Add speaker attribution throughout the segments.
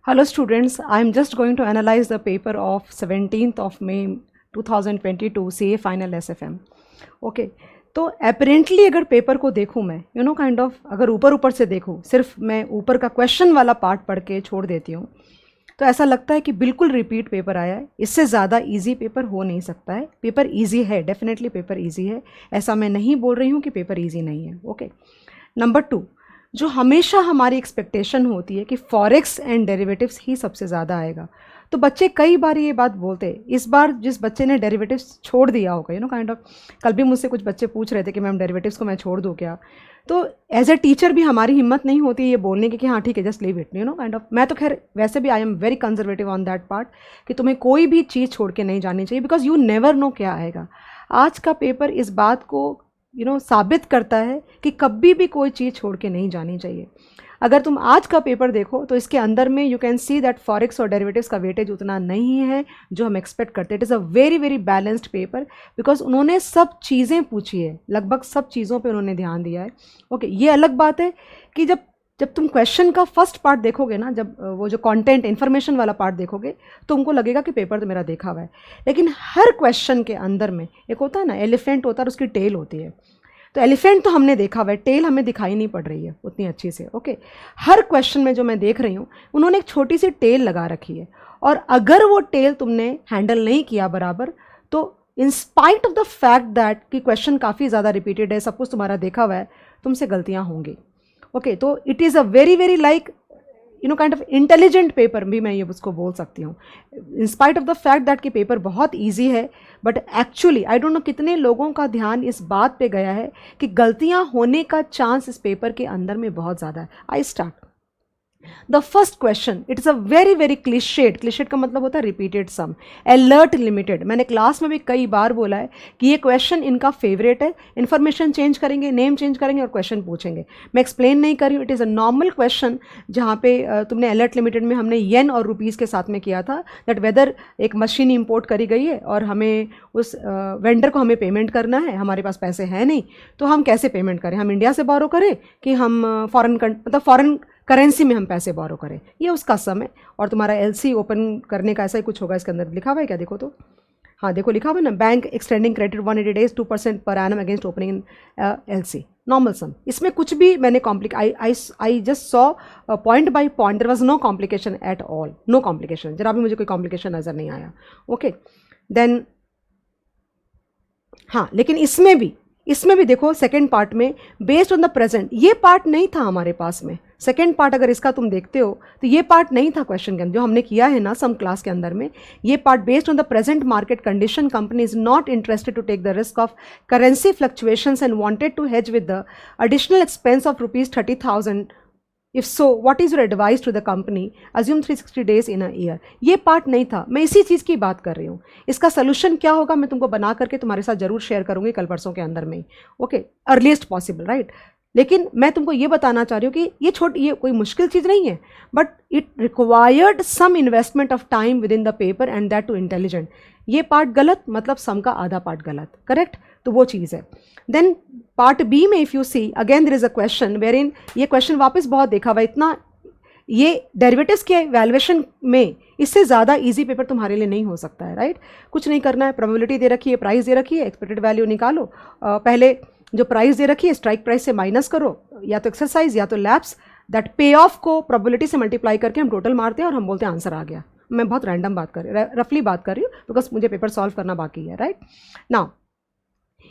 Speaker 1: Hello students, I am just going to analyze the paper of 17th of May 2022 CA Final SFM. Okay, तो apparently अगर paper को देखूँ मैं kind of अगर ऊपर ऊपर से देखूँ, सिर्फ मैं ऊपर का क्वेश्चन वाला पार्ट पढ़ के छोड़ देती हूँ, तो ऐसा लगता है कि बिल्कुल रिपीट पेपर आया है। इससे ज़्यादा इजी पेपर हो नहीं सकता है। पेपर इजी है, डेफिनेटली पेपर इजी है, ऐसा मैं नहीं बोल रही हूँ कि पेपर इजी नहीं है। ओके, नंबर 2, जो हमेशा हमारी एक्सपेक्टेशन होती है कि फॉरेक्स एंड डेरिवेटिव्स ही सबसे ज़्यादा आएगा, तो बच्चे कई बार ये बात बोलते हैं। इस बार जिस बच्चे ने डेरिवेटिव्स छोड़ दिया होगा काइंड ऑफ, कल भी मुझसे कुछ बच्चे पूछ रहे थे कि मैम डेरिवेटिव्स को मैं छोड़ दूँ क्या, तो एज ए टीचर भी हमारी हिम्मत नहीं होती ये बोलने की कि हाँ ठीक है just leave it kind of. मैं तो खैर वैसे भी I am very conservative on that part कि तुम्हें कोई भी चीज़ छोड़ के नहीं जानी चाहिए, बिकॉज यू नेवर नो क्या आएगा। आज का पेपर इस बात को साबित करता है कि कभी भी कोई चीज़ छोड़ के नहीं जानी चाहिए। अगर तुम आज का पेपर देखो तो इसके अंदर में you can see that forex और डेरिवेटिव्स का वेटेज उतना नहीं है जो हम एक्सपेक्ट करते हैं। It is a very very balanced paper, because उन्होंने सब चीज़ें पूछी है, लगभग सब चीज़ों पे उन्होंने ध्यान दिया है। ओके, ये अलग बात है कि जब तुम क्वेश्चन का फर्स्ट पार्ट देखोगे ना, जब वो जो कंटेंट इन्फॉर्मेशन वाला पार्ट देखोगे, तो तुमको लगेगा कि पेपर तो मेरा देखा हुआ है। लेकिन हर क्वेश्चन के अंदर में एक होता है ना, एलिफेंट होता है और उसकी टेल होती है। तो एलिफेंट तो हमने देखा हुआ है, टेल हमें दिखाई नहीं पड़ रही है उतनी अच्छी से। ओके, हर क्वेश्चन में जो मैं देख रही हूँ उन्होंने एक छोटी सी टेल लगा रखी है, और अगर वो टेल तुमने हैंडल नहीं किया बराबर, तो in spite of the fact that कि क्वेश्चन काफ़ी ज़्यादा रिपीटेड है, सब कुछ तुम्हारा देखा हुआ है, तुमसे गलतियाँ होंगी। ओके, तो it is a very very like kind of intelligent paper भी मैं ये उसको बोल सकती हूँ, in spite of the fact that कि पेपर बहुत ईजी है। But actually I don't no कितने लोगों का ध्यान इस बात पे गया है कि गलतियाँ होने का चांस इस पेपर के अंदर में बहुत ज़्यादा है। I start the first question, it is a very very clichéd का मतलब होता है रिपीटेड सम, अलर्ट लिमिटेड। मैंने क्लास में भी कई बार बोला है कि ये क्वेश्चन इनका फेवरेट है। इन्फॉर्मेशन चेंज करेंगे, नेम चेंज करेंगे और क्वेश्चन पूछेंगे। मैं एक्सप्लेन नहीं कर रही हूँ, it is a normal question, जहाँ पे तुमने अलर्ट लिमिटेड में हमने येन और रुपीज़ के साथ में किया था, दैट वेदर एक मशीन इंपोर्ट करी गई है और हमें उस वेंडर को हमें पेमेंट करना है, हमारे पास पैसे हैं नहीं, तो हम कैसे पेमेंट करें, हम इंडिया से बोरो करें कि हम फॉरेन करेंसी में हम पैसे बोरो करें, ये उसका सम है। और तुम्हारा एलसी ओपन करने का ऐसा ही कुछ होगा, इसके अंदर लिखा हुआ है क्या, देखो तो, हाँ देखो लिखा हुआ है ना, bank extending credit 180 days 2% per annum against opening in LC, normal sum. इसमें कुछ भी मैंने I just saw point by point, there was no complication at all, no complication, जरा भी मुझे कोई कॉम्प्लिकेशन नज़र नहीं आया। ओके, देन हाँ, लेकिन इसमें भी देखो सेकेंड पार्ट में बेस्ड ऑन द प्रेजेंट, ये पार्ट नहीं था हमारे पास में। सेकेंड पार्ट अगर इसका तुम देखते हो तो ये पार्ट नहीं था क्वेश्चन के अंदर जो हमने किया है ना सम क्लास के अंदर में। ये part based on the present market condition, company is not interested to take the risk of currency fluctuations and wanted to hedge with the additional expense of ₹30,000। If so what is your advice to the company, assume 360 days in a year. ये part नहीं था, मैं इसी चीज़ की बात कर रही हूँ। इसका सोल्यूशन क्या होगा मैं तुमको बना करके तुम्हारे साथ जरूर शेयर करूँगी कल परसों के अंदर में। Okay, earliest possible, right. लेकिन मैं तुमको ये बताना चाह रही हूँ कि ये कोई मुश्किल चीज़ नहीं है, but it required some investment of time with in the paper and that too intelligent. ये पार्ट गलत, मतलब सम का आधा पार्ट गलत, करेक्ट, तो वो चीज़ है। देन पार्ट बी में if you see again there is a question where in, ये क्वेश्चन वापस बहुत देखा हुआ, इतना ये डेरिवेटिव्स के वैल्यूएशन में इससे ज़्यादा इजी पेपर तुम्हारे लिए नहीं हो सकता है, राइट। कुछ नहीं करना है, प्रोबेबिलिटी दे रखी है, प्राइस दे रखी है, एक्सपेक्टेड वैल्यू निकालो, पहले जो प्राइस दे रखी है स्ट्राइक प्राइस से माइनस करो, या तो एक्सरसाइज या तो लैप्स, दैट पे ऑफ को प्रोबेबिलिटी से मल्टीप्लाई करके हम टोटल मारते हैं और हम बोलते हैं आंसर आ गया। मैं बहुत रैंडम बात कर रही हूँ, रफली बात कर रही हूँ, बिकॉज मुझे पेपर सॉल्व करना बाकी है, राइट। नाउ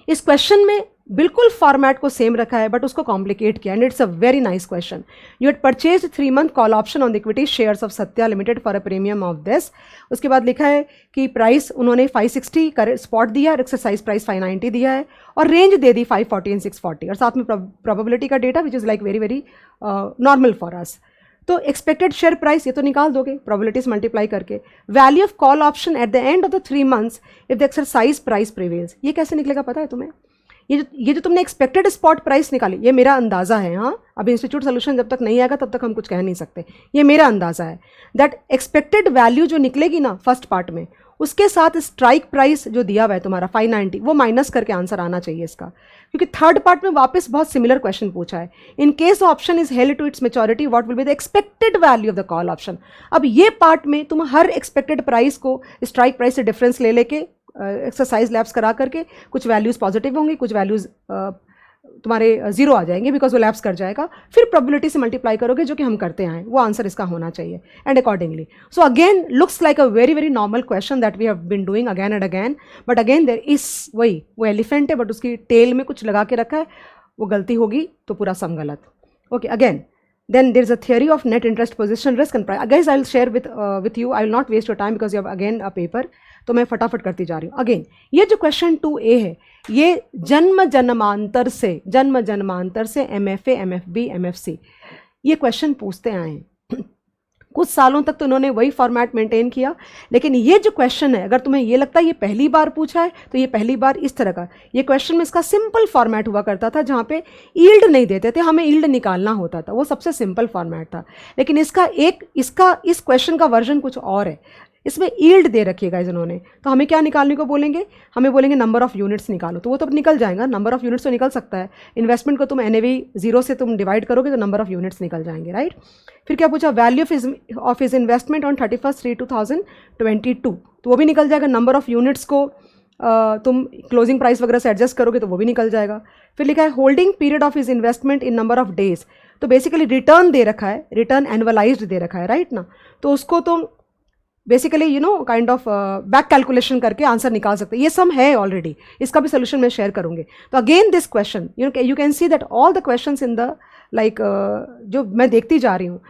Speaker 1: इस क्वेश्चन में बिल्कुल फॉर्मेट को सेम रखा है बट उसको कॉम्प्लिकेट किया, and it's a very nice question. You had purchased 3 month call option on the equity shares of Satya limited for a premium of this. उसके बाद लिखा है कि प्राइस उन्होंने 560 कर स्पॉट दिया और एक्सरसाइज प्राइस 590 दिया है, और रेंज दे दी 540 एंड 640, और साथ में प्रोबेबिलिटी का data which is like very very normal for us. तो एक्सपेक्टेड शेयर प्राइस ये तो निकाल दोगे प्रोबेबिलिटीज मल्टीप्लाई करके। Value of call option at the end of the 3 months if the exercise price prevails, ये कैसे निकलेगा पता है तुम्हें? ये जो तुमने एक्सपेक्टेड स्पॉट प्राइस निकाली, ये मेरा अंदाज़ा है, हाँ, अब इंस्टीट्यूट सोल्यूशन जब तक नहीं आएगा तब तक हम कुछ कह नहीं सकते, ये मेरा अंदाज़ा है। दैट एक्सपेक्टेड वैल्यू जो निकलेगी ना फर्स्ट पार्ट में, उसके साथ स्ट्राइक प्राइस जो दिया हुआ है तुम्हारा 590, वो माइनस करके आंसर आना चाहिए इसका, क्योंकि थर्ड पार्ट में वापस बहुत सिमिलर क्वेश्चन पूछा है। In case option is held to its maturity what will be the expected value of the call option. अब ये पार्ट में तुम हर एक्सपेक्टेड प्राइस को स्ट्राइक प्राइस से डिफरेंस ले लेके एक्सरसाइज लैब्स करा करके कुछ वैल्यूज पॉजिटिव होंगी, कुछ वैल्यूज तुम्हारे जीरो आ जाएंगे बिकॉज वो लैप्स कर जाएगा, फिर प्रोबेबिलिटी से मल्टीप्लाई करोगे जो कि हम करते हैं, वो आंसर इसका होना चाहिए and accordingly. So again looks like a very very normal question that we have been doing again and again, but again there is वही वो एलिफेंट है बट उसकी टेल में कुछ लगा के रखा है, वो गलती होगी तो पूरा सम गलत। Okay again then there is a theory of net interest position risk and price. Guys, I'll share with you. I will not waste your time because you have again a paper. तो मैं फटाफट करती जा रही हूँ। Again ये जो question 2A है ये जन्म जन्मांतर से MFA MFB MFC ये क्वेश्चन पूछते आए हैं। कुछ सालों तक तो उन्होंने वही फॉर्मेट मेंटेन किया, लेकिन ये जो क्वेश्चन है अगर तुम्हें ये लगता है ये पहली बार पूछा है तो ये पहली बार इस तरह का ये क्वेश्चन में इसका सिंपल फॉर्मेट हुआ करता था जहाँ पे ईल्ड नहीं देते थे, हमें ईल्ड निकालना होता था, वो सबसे सिंपल फॉर्मेट था। लेकिन इसका इस क्वेश्चन का वर्जन कुछ और है, इसमें ईल्ड दे रखिएगा इन्होंने, तो हमें क्या निकालने को बोलेंगे, हमें बोलेंगे नंबर ऑफ यूनिट्स निकालो, तो वो तो निकल जाएगा, नंबर ऑफ यूनिट्स तो निकल सकता है। इन्वेस्टमेंट को तुम NAV 0 से तुम डिवाइड करोगे तो नंबर ऑफ यूनिट्स निकल जाएंगे, राइट। फिर क्या पूछा, value of his investment on 31/3/2022, तो वो भी निकल जाएगा। नंबर ऑफ यूनिट्स को तुम क्लोजिंग प्राइस वगैरह से एडजस्ट करोगे तो वो भी निकल जाएगा। फिर लिखा है holding period of his investment in number of days, तो बेसिकली रिटर्न दे रखा है, रिटर्न एनुअलाइज्ड दे रखा है, राइट ना, तो उसको तुम basically kind of back calculation करके आंसर निकाल सकते हैं। ये सम है ऑलरेडी, इसका भी सोल्यूशन मैं शेयर करूंगी। तो again this question you can see that all the questions in the जो मैं देखती जा रही हूँ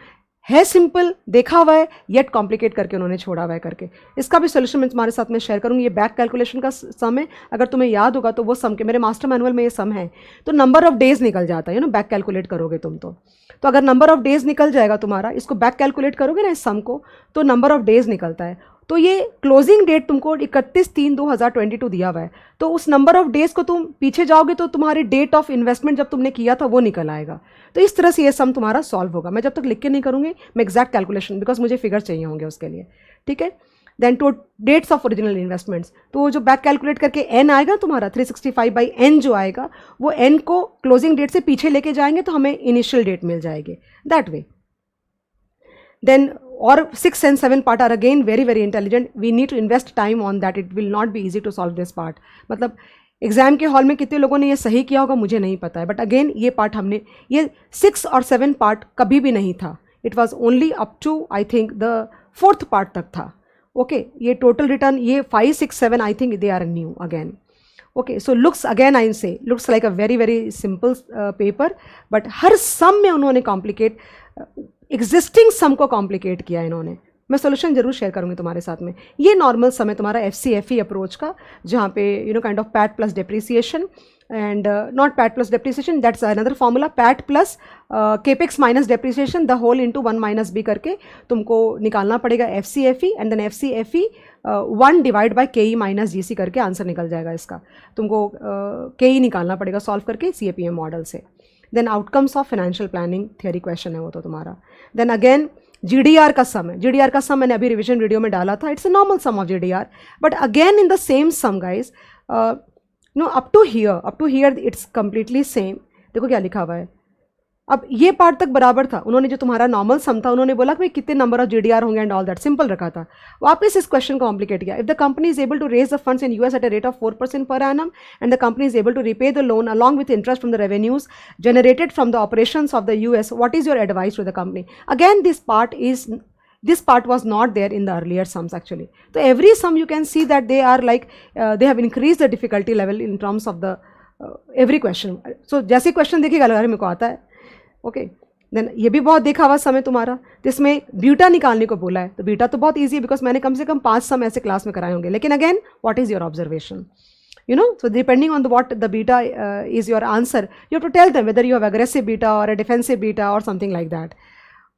Speaker 1: है सिंपल, देखा हुआ है, येट कॉम्प्लिकेट करके उन्होंने छोड़ा हुआ है करके। इसका भी सोल्यूशन मैं तुम्हारे साथ में शेयर करूँगी। ये बैक कैलकुलेशन का सम है, अगर तुम्हें याद होगा तो वो सम के मेरे मास्टर मैनुअल में ये सम है, तो नंबर ऑफ डेज निकल जाता है बैक कैलकुलेट करोगे तुम तो अगर नंबर ऑफ डेज निकल जाएगा तुम्हारा, इसको बैक कैलकुलेट करोगे ना इस सम को, तो नंबर ऑफ डेज निकलता है। तो ये क्लोजिंग डेट तुमको 31/3/2022 दिया हुआ है, तो उस नंबर ऑफ डेज को तुम पीछे जाओगे तो तुम्हारी डेट ऑफ इन्वेस्टमेंट जब तुमने किया था वो निकल आएगा। तो इस तरह से ये सम तुम्हारा सॉल्व होगा। मैं जब तक लिख के नहीं करूँगी मैं एग्जैक्ट कैलकुलेशन, बिकॉज मुझे फिगर चाहिए होंगे उसके लिए, ठीक है। Then two dates of original investments, तो जो बैक कैलकुलेट करके n आएगा तुम्हारा 365/n जो आएगा, वो n को क्लोजिंग डेट से पीछे लेके जाएंगे तो हमें इनिशियल डेट मिल जाएगी, दैट वे। देन और 6 and 7 part are again very very intelligent, we need to invest time on that, it will not be easy to solve this part. मतलब एग्जाम के हॉल में कितने लोगों ने ये सही किया होगा मुझे नहीं पता है, बट अगेन ये पार्ट हमने, ये 6 और 7 पार्ट कभी भी नहीं था, it was only up to I think the 4th part तक था। ओके ये टोटल रिटर्न ये 5, 6, 7 I think they are new again. Okay so looks again I say looks like a very very simple paper, but हर sum में उन्होंने complicate existing सम को complicate किया इन्होंने। मैं सोल्यूशन जरूर शेयर करूंगी तुम्हारे साथ में। ये नॉर्मल सम है तुम्हारा FCFE अप्रोच का, जहाँ पे kind of PAT plus depreciation and not PAT plus depreciation, that's another formula, PAT plus capex minus depreciation the whole into 1 - b करके तुमको निकालना पड़ेगा FCFE, and then FCFE 1 divide by KE minus GC करके answer निकल जाएगा इसका। तुमको KE निकालना पड़ेगा सॉल्व करके CAPM मॉडल से। Then outcomes of financial planning theory question है वो तो तुम्हारा। देन अगेन GDR का सम है, GDR का सम मैंने अभी रिविजन वीडियो में डाला था, it's a normal sum of GDR, but again in the same sum guys, up to here it's completely same. देखो क्या लिखा हुआ है, अब ये पार्ट तक बराबर था, उन्होंने जो तुम्हारा नॉर्मल सम था उन्होंने बोला कि भाई कितने नंबर ऑफ GDR होंगे एंड ऑल दैट, सिंपल रखा था। वापस इस क्वेश्चन को कॉम्प्लिकेट किया। If the company is able to raise the funds in US at a rate of 4% per annum and the company is able to repay the loan along with interest from the revenues generated from the operations of the US, what is your advice to the company? Again this part was not there in the earlier sums actually. So every sum you can see that they are like they have increased the difficulty level in terms of the every question. So जैसे question देखिएगा अगर मेरे को आता है, okay then ये भी बहुत देखा हुआ समय तुम्हारा, तो इसमें बीटा निकालने को बोला है, तो बीटा तो बहुत ईजी है बिकॉज मैंने कम से कम 5 सम ऐसे क्लास में कराए होंगे। लेकिन again what is your observation, so depending on what the beta is your answer, you have to tell them whether you have aggressive beta or a defensive beta or something like that.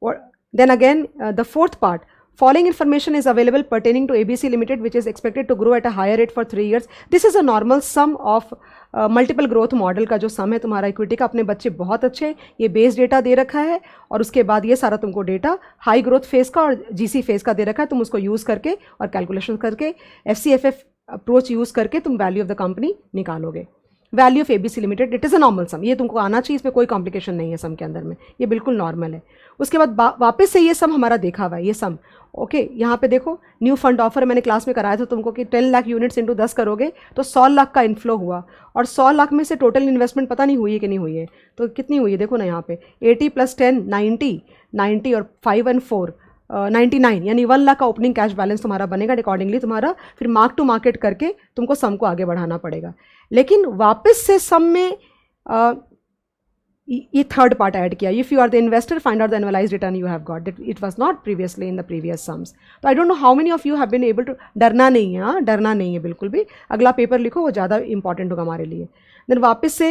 Speaker 1: Or then again the 4th part, Following information is available pertaining to ABC Limited, which is expected to grow at a higher rate for 3 years. This is a normal sum of multiple growth model का जो सम है तुम्हारा equity का. अपने बच्चे बहुत अच्छे, ये बेस डेटा दे रखा है और उसके बाद ये सारा तुमको डेटा हाई ग्रोथ फेज़ का और जीसी फेज़ का दे रखा है. तुम उसको यूज़ करके और कैलकुलेशन करके FCFF अप्रोच यूज़ करके तुम वैल्यू ऑफ द कंपनी निकालोगे. Value of ABC limited, it is a normal sum. ये तुमको आना चाहिए, इसमें कोई कॉम्प्लिकेशन नहीं है सम के अंदर में, ये बिल्कुल नॉर्मल है. उसके बाद वापस से ये सम हमारा देखा हुआ है, ये सम. ओके यहाँ पे देखो न्यू फंड ऑफर मैंने क्लास में कराया था तुमको कि 10 लाख यूनिट्स इंटू 10 करोगे तो 100 लाख का इन्फ्लो हुआ. और 100 लाख में से टोटल इन्वेस्टमेंट पता नहीं हुई है कि नहीं हुई है. तो कितनी हुई है देखो ना यहाँ पे 80 + 10 90 और 5 and 4 99, यानी 1 लाख का ओपनिंग कैश बैलेंस तुम्हारा बनेगा. अकॉर्डिंगली तुम्हारा फिर मार्क टू मार्केट करके तुमको सम को आगे बढ़ाना पड़ेगा. लेकिन वापस से सम में ये थर्ड पार्ट ऐड किया. If you are the investor find out the annualised return you have got that it was not previously in the previous sums. तो I don't know how many of you have been able to. डरना नहीं है, हाँ डरना नहीं है बिल्कुल भी. अगला पेपर लिखो, वो ज़्यादा इंपॉर्टेंट होगा हमारे लिए. देन वापस से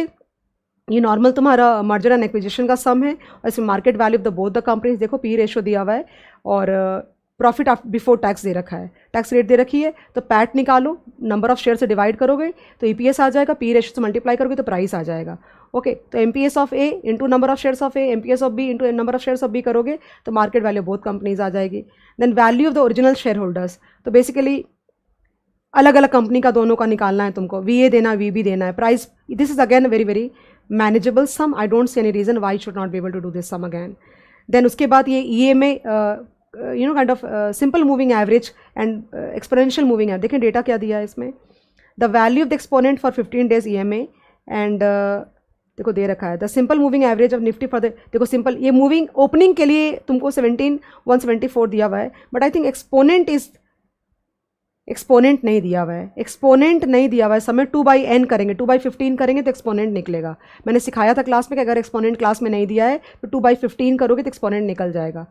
Speaker 1: ये नॉर्मल तुम्हारा मर्जर एंड एक्विजिशन का सम है और इसमें market value of the both the companies देखो, पी रेशो दिया हुआ है और प्रॉफिट बिफोर टैक्स दे रखा है, टैक्स रेट दे रखी है. तो पैट निकालो, नंबर ऑफ शेयर से डिवाइड करोगे तो EPS आ जाएगा, पी रेशो से मल्टीप्लाई करोगे तो प्राइस आ जाएगा. ओके तो MPS of A into number of shares of A, MPS of B into number of shares of B करोगे तो मार्केट वैल्यू बोथ कंपनीज आ जाएगी. Then value of the original share holders, तो basically अलग अलग company का दोनों का निकालना है तुमको, VA देना VB देना है. Price, this is again very very manageable sum. I don't see any reason why should not be able to do this sum again. Then उसके बाद ये EMA kind of simple moving average and exponential moving average. देखें data क्या दिया है इसमें. The value of the exponent for 15 days EMA and देखो दे रखा है the simple moving average of Nifty for the. देखो सिंपल ये मूविंग ओपनिंग के लिए तुमको 17,174 दिया हुआ है, बट आई थिंक एक्सपोनेंट नहीं दिया हुआ है. एक्सपोनेंट नहीं दिया हुआ है. समय 2/n करेंगे, 2/15 करेंगे तो एक्सपोनेंट निकलेगा. मैंने सिखाया था क्लास में कि अगर एक्सपोनेंट क्लास में नहीं दिया है तो 2/15 करोगे तो एक्सपोनेंट निकल जाएगा.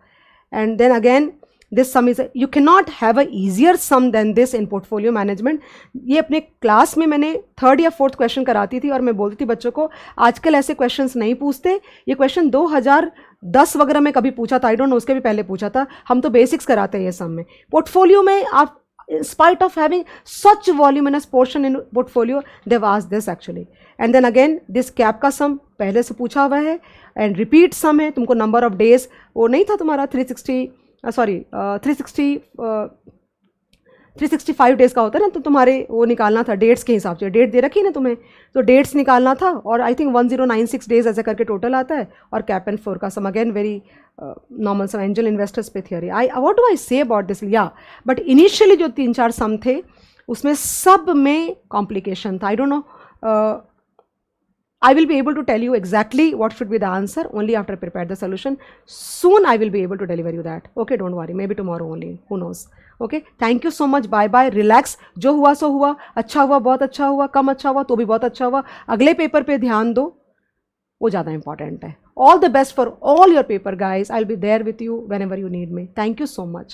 Speaker 1: And then again this sum is, you can not have a easier sum then this in portfolio management. ये अपने क्लास में मैंने 3rd या 4th क्वेश्चन कराती थी और मैं बोलती थी बच्चों को आजकल ऐसे क्वेश्चंस नहीं पूछते. ये क्वेश्चन 2010 वगैरह में कभी पूछा था, आई डोंट नो उसके भी पहले पूछा था. हम तो बेसिक्स कराते हैं ये सम में. पोर्टफोलियो में आप in spite of having such voluminous portion in portfolio they've asked this actually. And then again this cap का sum पहले से पूछा हुआ है and repeat sum है. तुमको number of days वो नहीं था तुम्हारा 365 डेज़ का होता है ना, तो तुम्हारे वो निकालना था डेट्स के हिसाब से. डेट दे रखी ना तुम्हें, तो डेट्स निकालना था और आई थिंक 1096 डेज ऐसे करके टोटल आता है. और कैप एंड फ्लोर का सम अगेन वेरी नॉर्मल सम. एंजल इन्वेस्टर्स पे theory. What do I say about this. या बट इनिशियली जो 3-4 सम थे उसमें सब में कॉम्प्लिकेशन था. आई don't no, I will be able to tell you exactly what should be the answer only after I prepare the solution. Soon I will be able to deliver you that. Okay, don't worry. Maybe tomorrow only. Who knows? Okay. Thank you so much. Bye bye. Relax. जो हुआ सो हुआ. अच्छा हुआ, बहुत अच्छा हुआ, कम अच्छा हुआ तो भी बहुत अच्छा हुआ. अगले पेपर पे ध्यान दो, वो ज़्यादा important है. All the best for all your paper, guys. I'll be there with you whenever you need me. Thank you so much.